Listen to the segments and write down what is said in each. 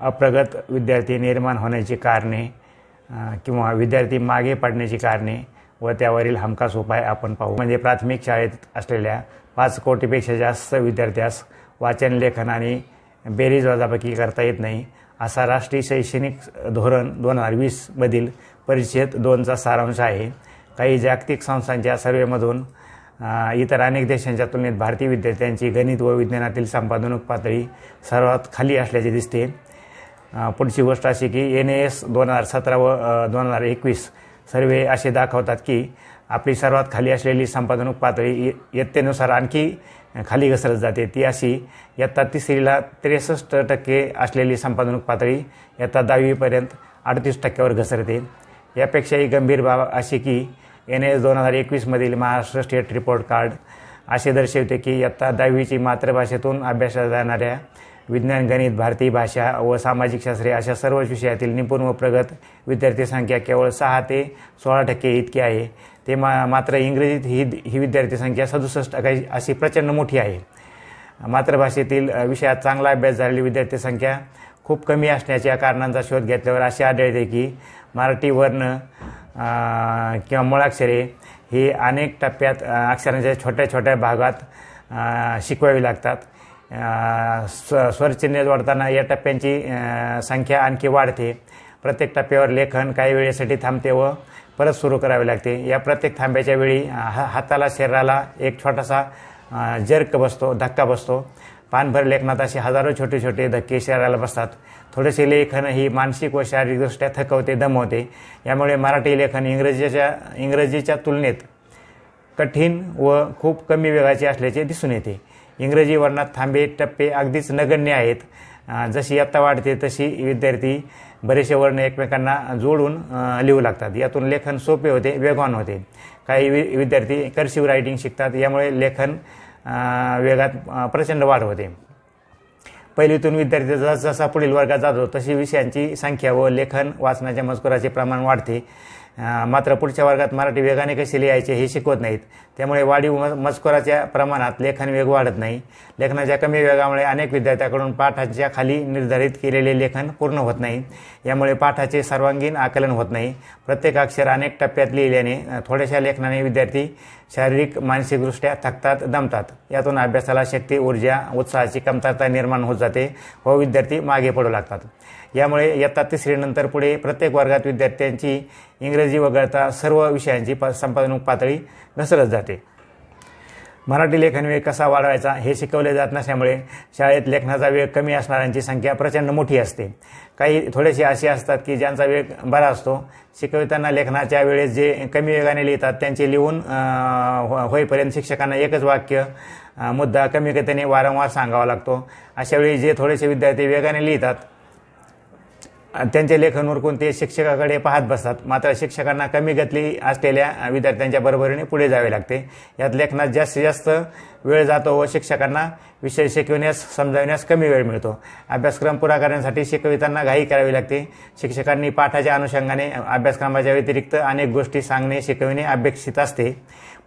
अप्रगत विद्यार्थी निर्माण होण्याची कारणे किंवा विद्यार्थी मागे पडण्याची कारणे व त्यावरील हमखास उपाय आपण पाहू। म्हणजे प्राथमिक शाळेत असलेल्या 5 कोटीपेक्षा जास्त विद्यार्थ्यास वाचन, लेखन आणि बेरीज वजाबाकी करता येत नाही, असा राष्ट्रीय शैक्षणिक धोरण 2020 मधील परिच्छेद 2चा सारांश आहे। काही जागतिक संस्थांच्या सर्वेमधून इतर अनेक देशांच्या तुलनेत भारतीय विद्यार्थ्यांची गणित व विज्ञानातील संपादनूक पातळी सर्वात खाली असल्याचे दिसते। पुढची गोष्ट अशी की NAS 2017 व 2021 सर्वे असे दाखवतात की आपली सर्वात खाली असलेली संपादनूक पातळी इयत्तेनुसार आणखी खाली घसरत जाते। ती अशी: इयत्ता 3रीला 63% असलेली संपादनूक पातळी इयत्ता 10वीपर्यंत 38%वर घसरते। यापेक्षाही गंभीर बाब अशी की NAS 2021 मधील महाराष्ट्र स्टेट रिपोर्ट कार्ड असे दर्शवते की इयत्ता 10वीची मातृभाषेतून अभ्यासल्या जाणाऱ्या विज्ञान, गणित, भारतीय भाषा व सामाजिक शास्त्रे अशा सर्वच विषयातील निपुण व प्रगत विद्यार्थी संख्या केवळ 6 ते 16% इतकी आहे। ते मात्र इंग्रजीत ही विद्यार्थी संख्या 67% अशी प्रचंड मोठी आहे। मातृभाषेतील विषयात चांगला अभ्यास झालेली विद्यार्थी संख्या खूप कमी असण्याच्या कारणांचा शोध घेतल्यावर असे आढळते की मराठी वर्ण किंवा मुळाक्षरे ही अनेक टप्प्यात अक्षरांच्या छोट्या छोट्या भागात शिकवावी लागतात। स्वरचिन्हे जोडताना या टप्प्यांची संख्या आणखी वाढते। प्रत्येक टप्प्यावर लेखन काही वेळेसाठी थांबते व परत सुरू करावे लागते। या प्रत्येक थांब्याच्या वेळी हाताला, शरीराला एक छोटासा जर्क बसतो, धक्का बसतो। पानभर लेखनात असे हजारो छोटे छोटे धक्के शरीराला बसतात। थोडेसे लेखन ही मानसिक व शारीरिकदृष्ट्या थकवते, दमवते। यामुळे मराठी लेखन इंग्रजीच्या तुलनेत कठीण व खूप कमी वेगाचे असल्याचे दिसून येते। इंग्रजी वर्णात थांबे, टप्पे अगदीच नगण्य आहेत। जशी इयत्ता वाढते तशी विद्यार्थी बरेचसे वर्ण एकमेकांना जोडून लिहू लागतात। यातून लेखन सोपे होते, वेगवान होते। काही विद्यार्थी कर्सिव्ह रायटिंग शिकतात, यामुळे लेखन वेगात प्रचंड वाढ होते। पहिलीतून विद्यार्थी जसा पुढील वर्गात जातो तशी विषयांची संख्या व लेखन, वाचनाच्या मजकुराचे प्रमाण वाढते। मात्र पुढच्या वर्गात मराठी वेगाने कसे लिहायचे हे शिकवत नाहीत। त्यामुळे वाढीव मजकुराच्या प्रमाणात लेखन वेग वाढत नाही। लेखनाच्या कमी वेगामुळे अनेक विद्यार्थ्यांकडून पाठाच्या खाली निर्धारित केलेले लेखन पूर्ण होत नाही। यामुळे पाठाचे सर्वांगीण आकलन होत नाही। प्रत्येक अक्षर अनेक टप्प्यात लिहिल्याने थोड्याशा लेखनाने विद्यार्थी शारीरिक, मानसिकदृष्ट्या थकतात, दमतात। यातून अभ्यासाला शक्ती, ऊर्जा, उत्साहाची कमतरता निर्माण होत जाते व विद्यार्थी मागे पडू लागतात। यामुळे इयत्ता 3री नंतर पुढे प्रत्येक वर्गात विद्यार्थ्यांची इंग्रजी वगळता सर्व विषयांची संपादनूक पातळी घसरत जाते। मराठी लेखन वेग कसा वाढवायचा हे शिकवले जात नसल्यामुळे शाळेत लेखनाचा वेग कमी असणाऱ्यांची संख्या प्रचंड मोठी असते। काही थोडेसे असे असतात की ज्यांचा वेग बरा असतो। शिकविताना लेखनाच्या वेळेस जे कमी वेगाने लिहितात त्यांचे लिहून होईपर्यंत शिक्षकांना एकच वाक्य, मुद्दा कमी गतीने वारंवार सांगावा लागतो। अशा वेळी जे थोडेसे विद्यार्थी वेगाने लिहितात त्यांचे लेखन उरकून ते शिक्षकाकडे पाहत बसतात। मात्र शिक्षकांना कमी गती असलेल्या विद्यार्थ्यांच्या बरोबरीने पुढे जावे लागते। यात लेखनात जास्तीत जास्त वेळ जातो व शिक्षकांना विषय शिकविण्यास, समजावण्यास कमी वेळ मिळतो। अभ्यासक्रम पुरा करण्यासाठी शिकवितांना घाई करावी लागते। शिक्षकांनी पाठाच्या अनुषंगाने अभ्यासक्रमाच्या व्यतिरिक्त अनेक गोष्टी सांगणे, शिकविणे अपेक्षित असते,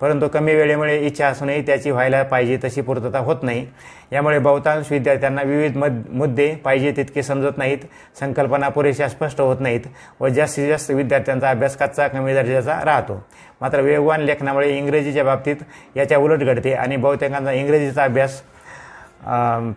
परंतु कमी वेळेमुळे इच्छा असूनही त्याची व्हायला पाहिजे तशी पूर्तता होत नाही। यामुळे बहुतांश विद्यार्थ्यांना विविध मुद्दे पाहिजे तितके समजत नाहीत, संकल्पना पुरेशा स्पष्ट होत नाहीत व जास्तीत जास्त विद्यार्थ्यांचा अभ्यास कच्चा, कमी दर्जाचा राहतो। मात्र वेगवान लेखनामुळे इंग्रजीच्या बाबतीत याच्या उलट घडते आणि बहुतेकांचा इंग्रजीचा अभ्यास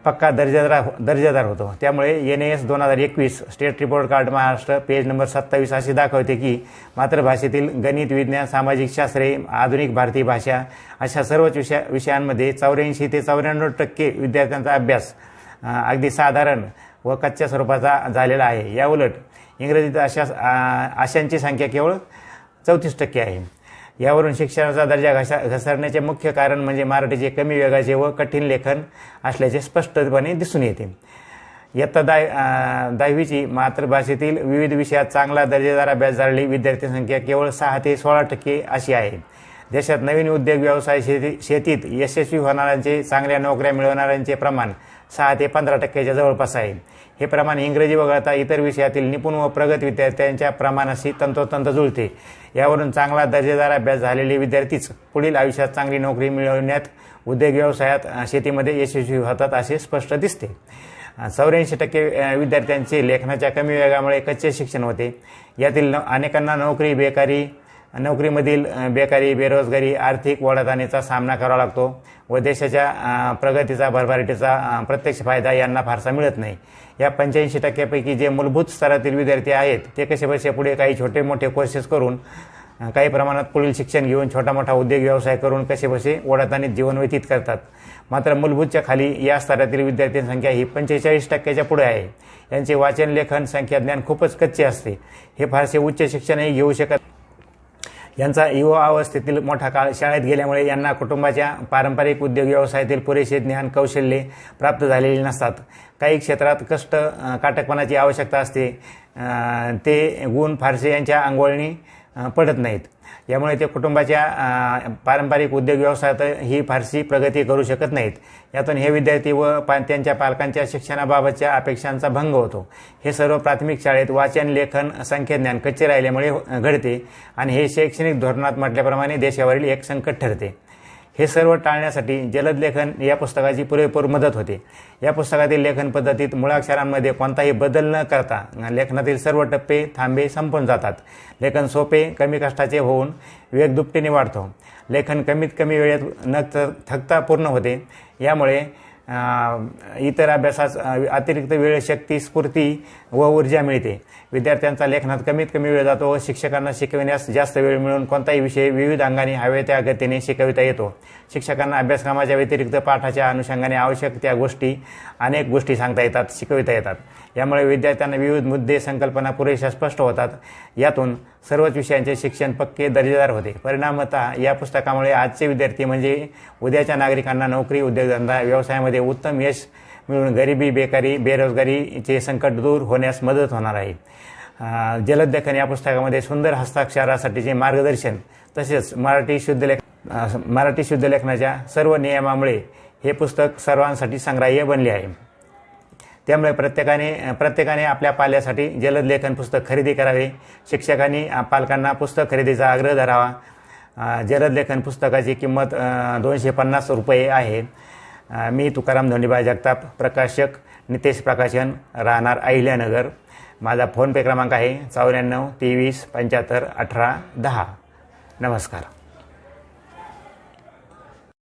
पक्का दर्जेदार होतो। त्यामुळे NAS 2021 state report card Maharashtra page number 27 असे दाखवते की मातृभाषेतील गणित, विज्ञान, सामाजिक शास्त्रे, आधुनिक भारतीय भाषा अशा सर्वच विषयांमध्ये 84 ते 94% विद्यार्थ्यांचा अभ्यास अगदी साधारण व कच्च्या स्वरूपाचा झालेला आहे। याउलट इंग्रजीत अशांची संख्या केवळ 34% आहे। यावरून शिक्षणाचा दर्जा घसरण्याचे मुख्य कारण म्हणजे मराठीचे कमी वेगाचे व कठीण लेखन असल्याचे स्पष्टपणे दिसून येते। इयत्ता 10वीची मातृभाषेतील विविध विषयात चांगला दर्जेदार अभ्यास झालेली विद्यार्थी संख्या केवळ 6 ते 16% अशी आहे। देशात नवीन उद्योग, व्यवसाय, शेतीत यशस्वी होणाऱ्यांचे, चांगल्या नोकऱ्या मिळवणाऱ्यांचे प्रमाण 6 ते 15% जवळपास आहे। हे प्रमाण इंग्रजी वगळता इतर विषयातील निपुण व प्रगत विद्यार्थ्यांच्या प्रमाणाशी तंतोतंत जुळते। यावरून चांगला दर्जेदार अभ्यास झालेले विद्यार्थीच पुढील आयुष्यात चांगली नोकरी मिळवण्यात, उद्योग व्यवसायात, शेतीमध्ये यशस्वी होतात असे स्पष्ट दिसते। 84% विद्यार्थ्यांचे लेखनाच्या कमी वेगामुळे कच्चे शिक्षण होते. यातील अनेकांना नोकरीमधील बेकारी, बेरोजगारी, आर्थिक ओढाताणीचा सामना करावा लागतो व देशाच्या प्रगतीचा, भरभराटीचा प्रत्यक्ष फायदा यांना फारसा मिळत नाही. या 85% पैकी जे मूलभूत स्तरातील विद्यार्थी आहेत ते कसेबसे पुढे काही छोटे मोठे कोर्सेस करून, काही प्रमाणात पुढील शिक्षण घेऊन, छोटा मोठा उद्योग व्यवसाय करून कसेबसे ओढाताणीत जीवन व्यतीत करतात. मात्र मूलभूतच्या खाली या स्तरातील विद्यार्थ्यांची संख्या ही 45% पुढे आहे. यांचे वाचन, लेखन, संख्याज्ञान खूपच कच्चे असते. हे फारसे उच्च शिक्षणही घेऊ शकत. यांचा युवा अवस्थेतील मोठा काळ शाळेत गेल्यामुळे यांना कुटुंबाच्या पारंपरिक उद्योग व्यवसायातील पुरेसे ज्ञान, कौशल्ये प्राप्त झालेली नसतात. काही क्षेत्रात काटकपणाची आवश्यकता असते. ते गुण फारसे यांच्या अंगवळणी पडत नाहीत. यामुळे ते कुटुंबाच्या पारंपरिक उद्योग व्यवसायात ही फारशी प्रगती करू शकत नाहीत. यातून हे विद्यार्थी व त्यांच्या पालकांच्या शिक्षणाबाबतच्या अपेक्षांचा भंग होतो. हे सर्व प्राथमिक शाळेत वाचन, लेखन, संख्याज्ञान कच्चे राहिल्यामुळे घडते आणि हे शैक्षणिक धोरणात म्हटल्याप्रमाणे देशावरील एक संकट ठरते. हे सर्व टाळण्यासाठी जलद लेखन या पुस्तकाची पुरेपूर मदत होते. या पुस्तकातील लेखन पद्धतीत मुळाक्षरांमध्ये कोणताही बदल न करता लेखनातील सर्व टप्पे, थांबे संपून जातात. लेखन सोपे, कमी कष्टाचे होऊन वेग दुपटीने वाढतो. लेखन कमीत कमी वेळेत न थकता पूर्ण होते. यामुळे इतर अभ्यासास अतिरिक्त वेळ, शक्ती, स्फूर्ती व ऊर्जा मिळते. विद्यार्थ्यांचा लेखनात कमीत कमी वेळ जातो व शिक्षकांना शिकविण्यास जास्त वेळ मिळून कोणताही विषय विविध अंगाने हवे त्या गतीने शिकविता येतो. शिक्षकांना अभ्यासक्रमाच्या व्यतिरिक्त पाठाच्या अनुषंगाने आवश्यक त्या अनेक गोष्टी सांगता येतात, शिकविता येतात. यामुळे विद्यार्थ्यांना विविध मुद्दे, संकल्पना पुरेशा स्पष्ट होतात. यातून सर्वच विषयांचे शिक्षण पक्के दर्जेदार होते. परिणामतः या पुस्तकामुळे आजचे विद्यार्थी म्हणजे उद्याच्या नागरिकांना नोकरी, उद्योगधंदा, व्यवसायामध्ये उत्तम यश मिळून गरिबी, बेकारी, बेरोजगारीचे संकट दूर होण्यास मदत होणार आहे. जलद लेखन या पुस्तकामध्ये सुंदर हस्ताक्षरासाठीचे मार्गदर्शन तसेच मराठी शुद्ध लेखनाच्या सर्व नियमामुळे हे पुस्तक सर्वांसाठी संग्राह्य बनले आहे. त्यामुळे प्रत्येकाने आपल्या पाल्यासाठी जलद लेखन पुस्तक खरेदी करावे. शिक्षकांनी पालकांना पुस्तक खरेदीचा आग्रह धरावा. जलद लेखन पुस्तकाची किंमत ₹250 आहे. मी तुकाराम धोंडीबा जगताप, प्रकाशक, नितेश प्रकाशन, राहणार अहिल्यानगर. माझा फोनपे क्रमांक आहे 94 23 75 18 10. नमस्कार.